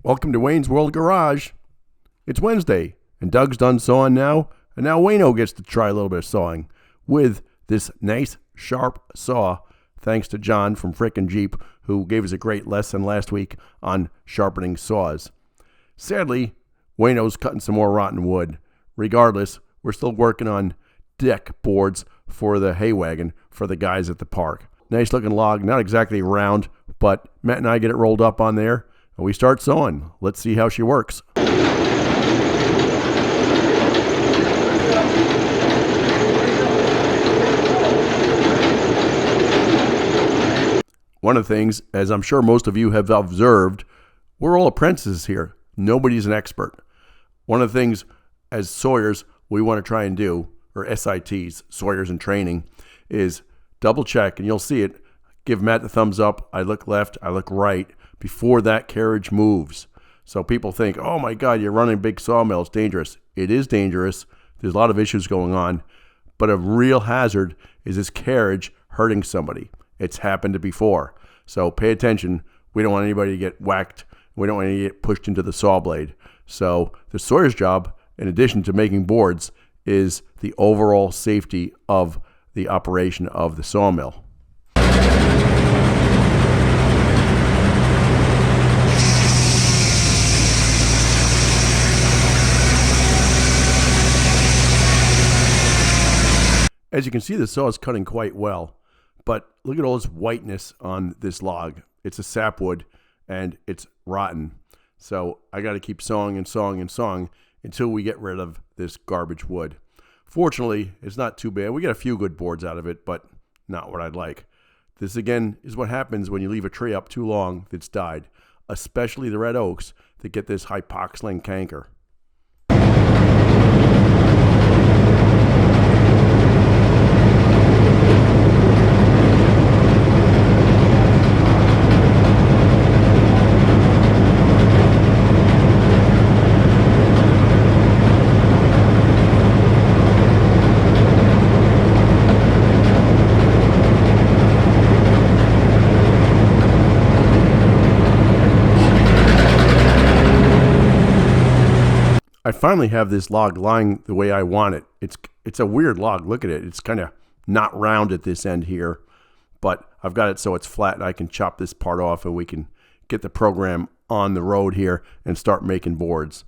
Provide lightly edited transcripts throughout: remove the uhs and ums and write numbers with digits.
Welcome to Wayne's World Garage. It's Wednesday, and Doug's done sawing now, and now Wayno gets to try a little bit of sawing with this nice, sharp saw, thanks to John from Frickin' Jeep, who gave us a great lesson last week on sharpening saws. Sadly, Wayno's cutting some more rotten wood. Regardless, we're still working on deck boards for the hay wagon for the guys at the park. Nice looking log, not exactly round, but Matt and I get it rolled up on there, and we start sawing. Let's see how she works. One of the things, as I'm sure most of you have observed, we're all apprentices here. Nobody's an expert. One of the things as sawyers we want to try and do, or SITs, sawyers in training, is double check, and you'll see it. Give Matt the thumbs up. I look left, I look right before that carriage moves. So people think, oh my God, you're running a big sawmill. It's dangerous. It is dangerous. There's a lot of issues going on. But a real hazard is this carriage hurting somebody. It's happened before. So pay attention. We don't want anybody to get whacked. We don't want anybody to get pushed into the saw blade. So the sawyer's job, in addition to making boards, is the overall safety of the operation of the sawmill. As you can see, the saw is cutting quite well, but look at all this whiteness on this log. It's a sapwood and it's rotten. So I got to keep sawing and sawing and sawing until we get rid of this garbage wood. Fortunately, it's not too bad. We get a few good boards out of it, but not what I'd like. This again is what happens when you leave a tree up too long that's died, especially the red oaks that get this hypoxylin canker. I finally have this log lying the way I want it. It's a weird log. Look at it. It's kind of not round at this end here, but I've got it so it's flat and I can chop this part off and we can get the program on the road here and start making boards.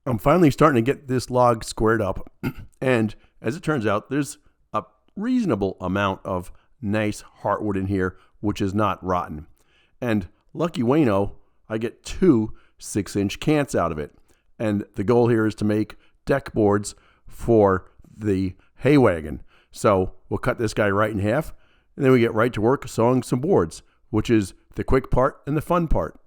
I'm finally starting to get this log squared up, and as it turns out, there's a reasonable amount of nice heartwood in here, which is not rotten. And lucky Wayno, I get 2 6-inch cants out of it. And the goal here is to make deck boards for the hay wagon. So we'll cut this guy right in half, and then we get right to work sawing some boards, which is the quick part and the fun part.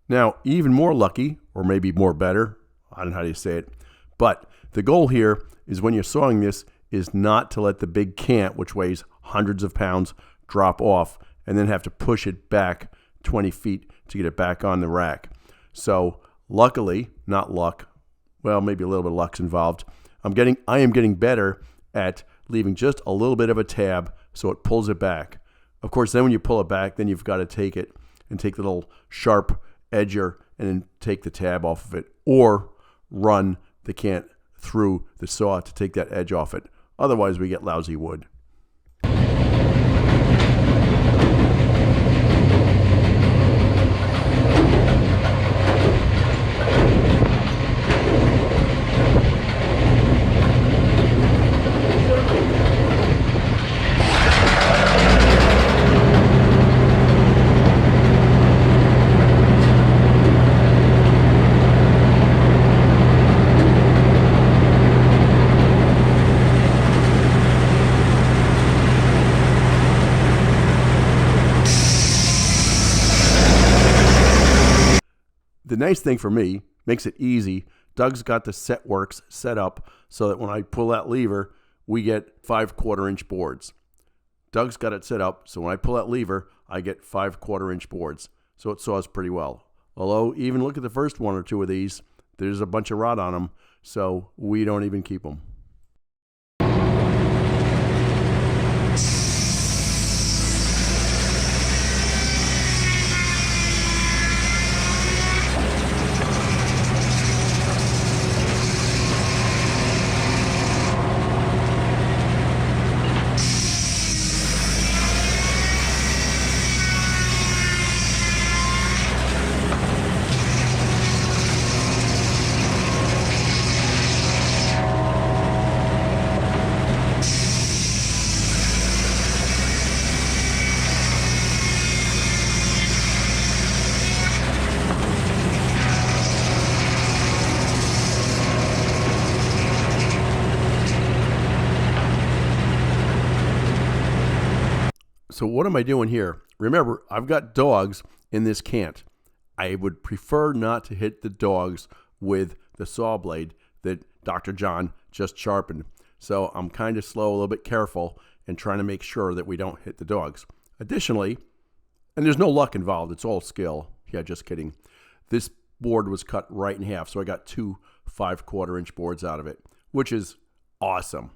Now, even more lucky, or maybe more better, I don't know how you say it, but the goal here is when you're sawing this is not to let the big cant, which weighs hundreds of pounds, drop off and then have to push it back 20 feet to get it back on the rack. So luckily, not luck, well, maybe a little bit of luck's involved. I am getting better at leaving just a little bit of a tab so it pulls it back. Of course, then when you pull it back, then you've got to take it and take the little sharp edger and then take the tab off of it, or run the cant through the saw to take that edge off it. Otherwise, we get lousy wood. The nice thing for me, makes it easy, Doug's got the Setworks set up so that when I pull that lever, we get 5/4 inch boards. Doug's got it set up so when I pull that lever, I get 5/4 inch boards. So it saws pretty well. Although, even look at the first one or two of these, there's a bunch of rot on them, so we don't even keep them. So what am I doing here? Remember, I've got dogs in this cant. I would prefer not to hit the dogs with the saw blade that Dr. John just sharpened. So I'm kind of slow, a little bit careful, and trying to make sure that we don't hit the dogs. Additionally, and there's no luck involved, it's all skill. Yeah, just kidding. This board was cut right in half, so I got 2 5/4 inch boards out of it, which is awesome.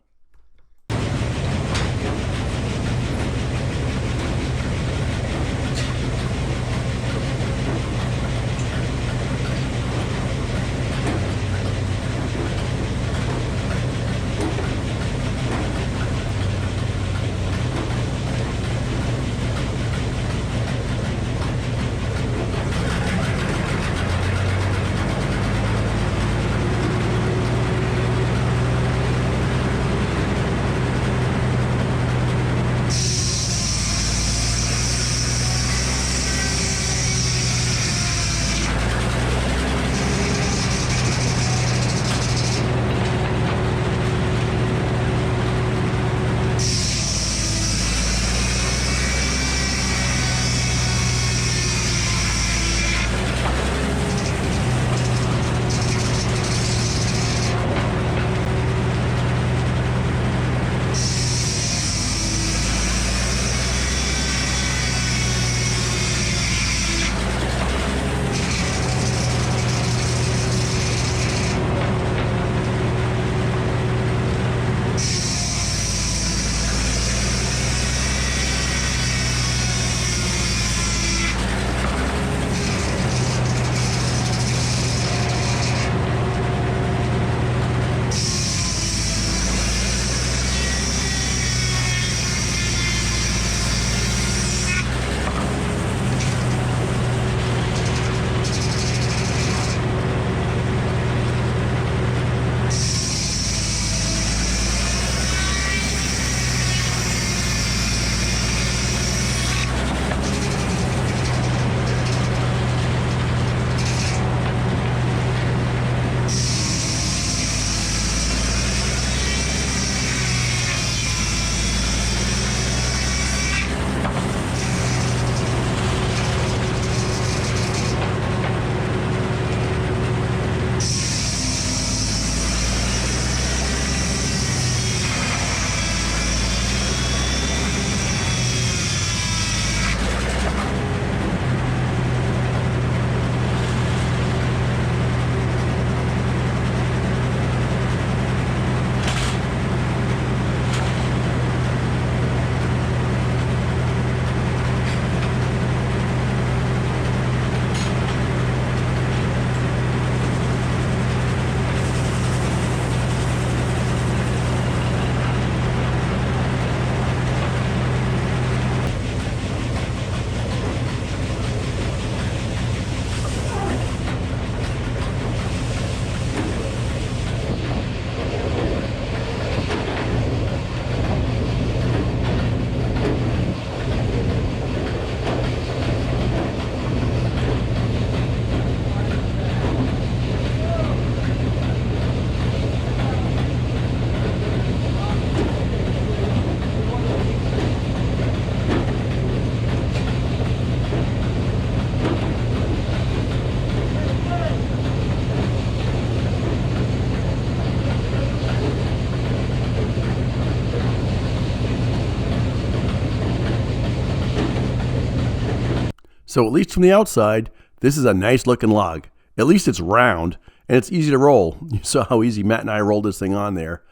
So at least from the outside, this is a nice looking log. At least it's round and it's easy to roll. You saw how easy Matt and I rolled this thing on there.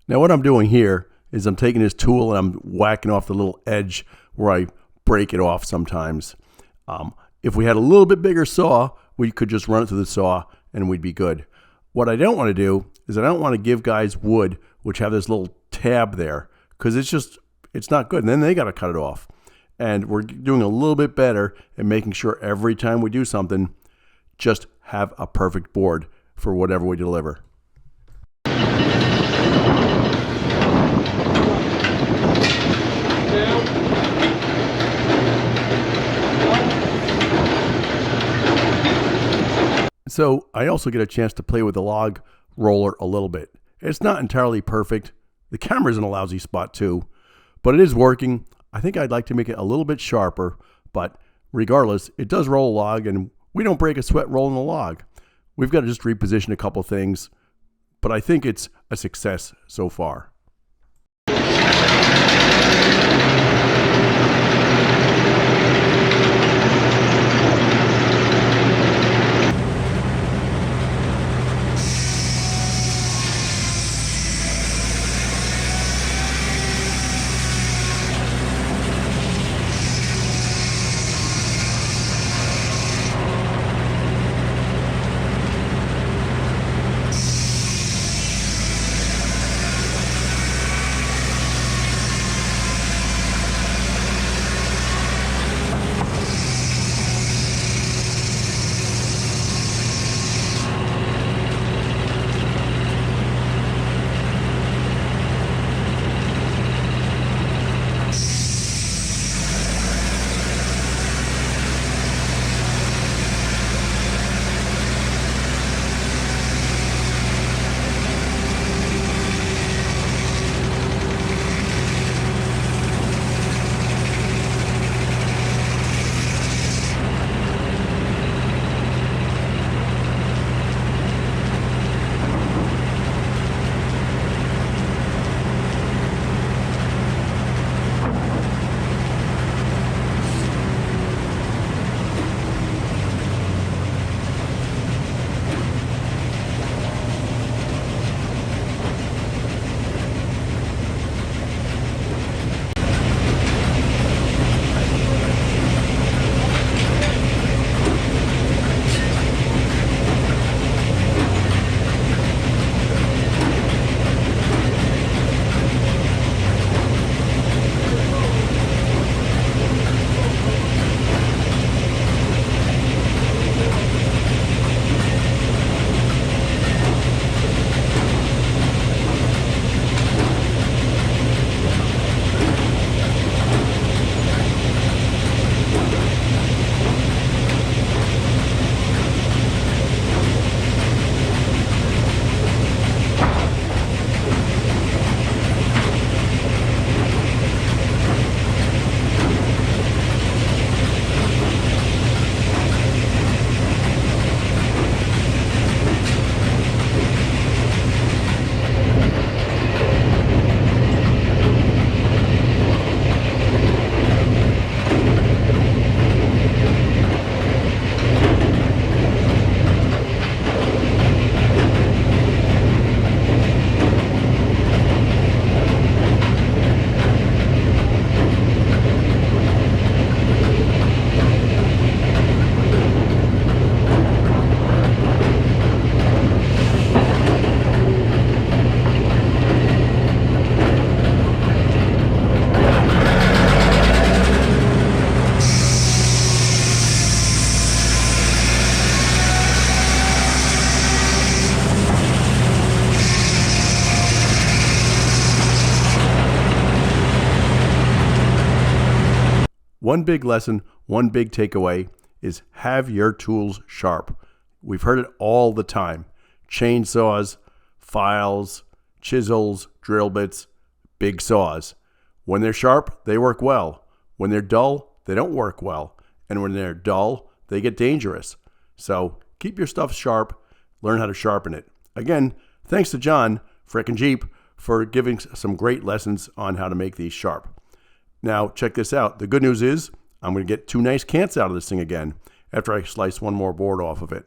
Now what I'm doing here is I'm taking this tool and I'm whacking off the little edge where I break it off sometimes. If we had a little bit bigger saw, we could just run it through the saw and we'd be good. What I don't want to do is I don't want to give guys wood which have this little tab there, because it's not good, and then they got to cut it off. And we're doing a little bit better and making sure every time we do something, just have a perfect board for whatever we deliver. So I also get a chance to play with the log roller a little bit. It's not entirely perfect. The camera's in a lousy spot too, but it is working. I think I'd like to make it a little bit sharper, but regardless, it does roll a log and we don't break a sweat rolling the log. We've got to just reposition a couple things, but I think it's a success so far. one big lesson, one big takeaway is have your tools sharp. We've heard it all the time. Chainsaws, files, chisels, drill bits, big saws. When they're sharp, they work well. When they're dull, they don't work well. And when they're dull, they get dangerous. So keep your stuff sharp. Learn how to sharpen it. Again, thanks to John Frickin' Jeep for giving some great lessons on how to make these sharp. Now, check this out. The good news is I'm going to get 2 nice cants out of this thing again after I slice one more board off of it.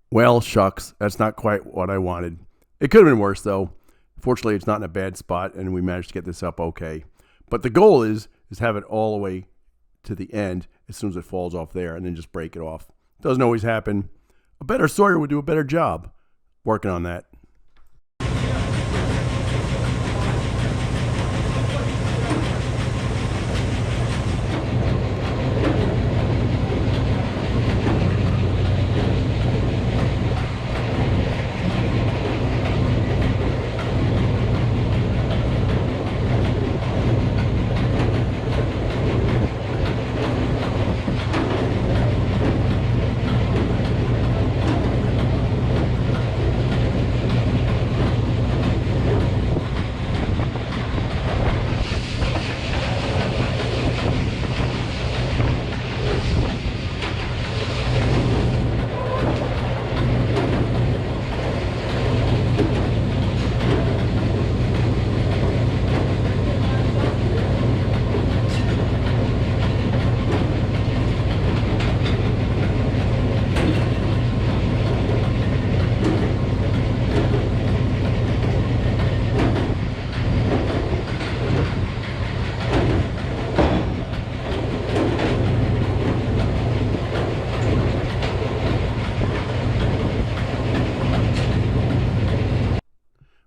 Well, shucks, that's not quite what I wanted. It could have been worse, though. Fortunately, it's not in a bad spot, and we managed to get this up okay. But the goal is have it all the way to the end as soon as it falls off there, and then just break it off. Doesn't always happen. A better sawyer would do a better job. Working on that.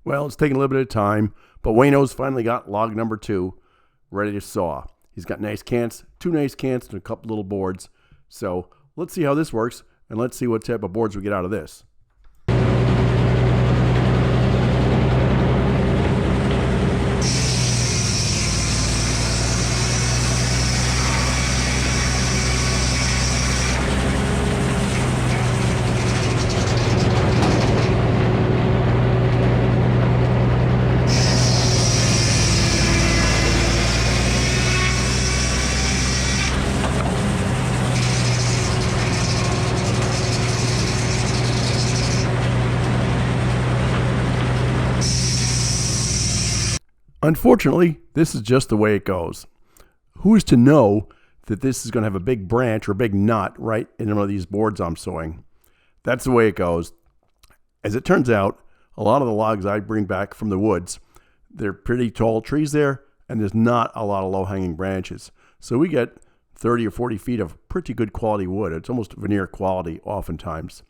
Well, it's taking a little bit of time, but Wayno's finally got log number 2 ready to saw. He's got nice cants, 2 nice cants, and a couple little boards. So let's see how this works, and let's see what type of boards we get out of this. Unfortunately, this is just the way it goes. Who is to know that this is going to have a big branch or a big knot right in one of these boards I'm sawing? That's the way it goes. As it turns out, a lot of the logs I bring back from the woods, they're pretty tall trees there, and there's not a lot of low-hanging branches. So we get 30 or 40 feet of pretty good quality wood. It's almost veneer quality oftentimes.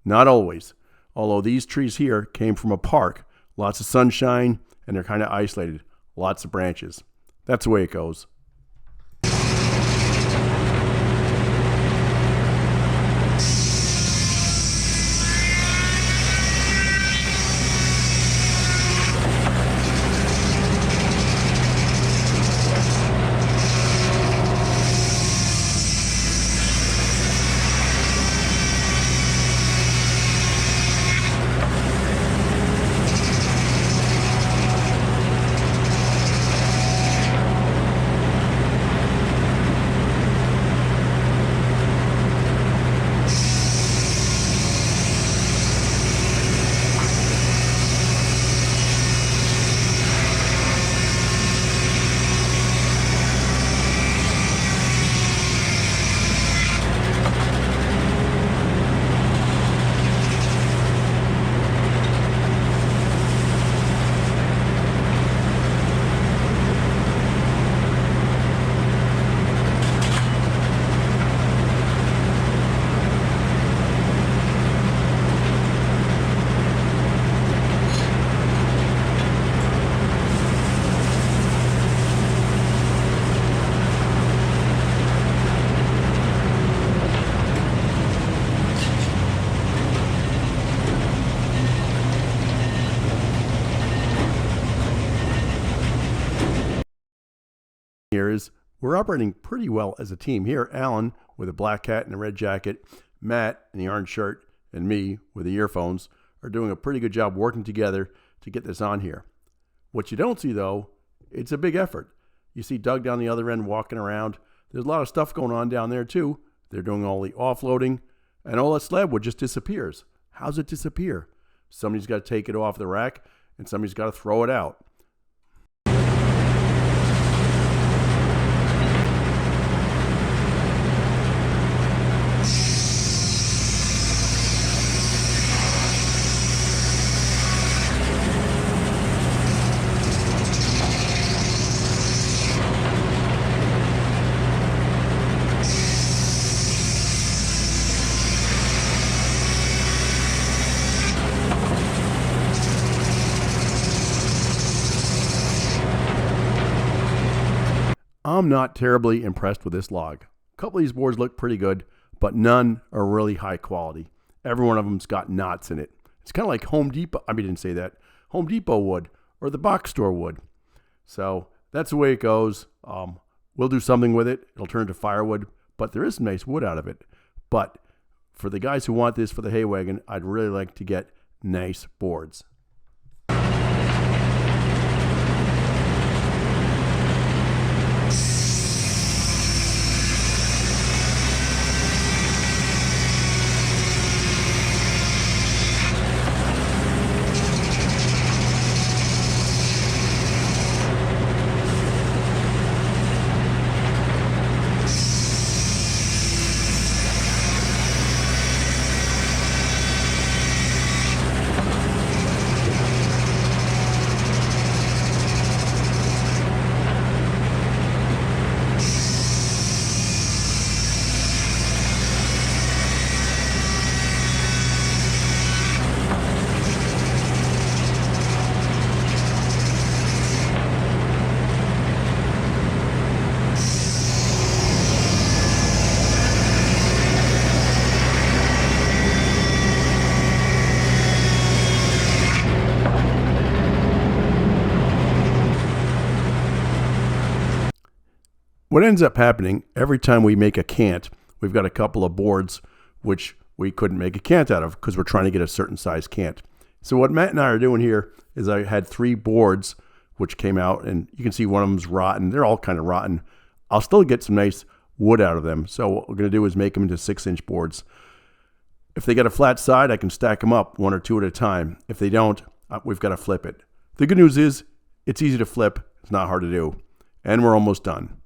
Not always, although these trees here came from a park. Lots of sunshine, and they're kind of isolated. Lots of branches. That's the way it goes. is we're operating pretty well as a team here. Alan with a black hat and a red jacket, Matt in the orange shirt, and me with the earphones are doing a pretty good job working together to get this on here. What you don't see, though, it's a big effort. You see Doug down the other end walking around. There's a lot of stuff going on down there, too. They're doing all the offloading, and all that slab wood just disappears. How's it disappear? Somebody's got to take it off the rack, and somebody's got to throw it out. I'm not terribly impressed with this log. A couple of these boards look pretty good, but none are really high quality. Every one of them's got knots in it. It's kind of like Home Depot wood or the box store wood. So that's the way it goes. We'll do something with it. It'll turn into firewood, but there is some nice wood out of it. But for the guys who want this for the hay wagon, I'd really like to get nice boards. What ends up happening every time we make a cant, we've got a couple of boards which we couldn't make a cant out of because we're trying to get a certain size cant. So what Matt and I are doing here is I had 3 boards which came out, and you can see one of them's rotten. They're all kind of rotten. I'll still get some nice wood out of them. So what we're going to do is make them into 6-inch boards. If they got a flat side, I can stack them up 1 or 2 at a time. If they don't, we've got to flip it. The good news is it's easy to flip. It's not hard to do. And we're almost done.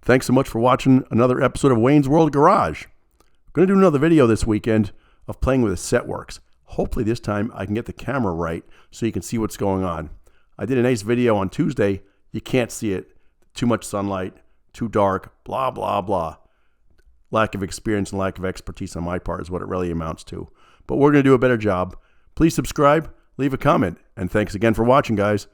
Thanks so much for watching another episode of Wayne's World Garage. I'm going to do another video this weekend of playing with the Setworks. Hopefully this time I can get the camera right so you can see what's going on. I did a nice video on Tuesday. You can't see it. Too much sunlight, too dark, blah, blah, blah. Lack of experience and lack of expertise on my part is what it really amounts to. But we're going to do a better job. Please subscribe, leave a comment, and thanks again for watching, guys.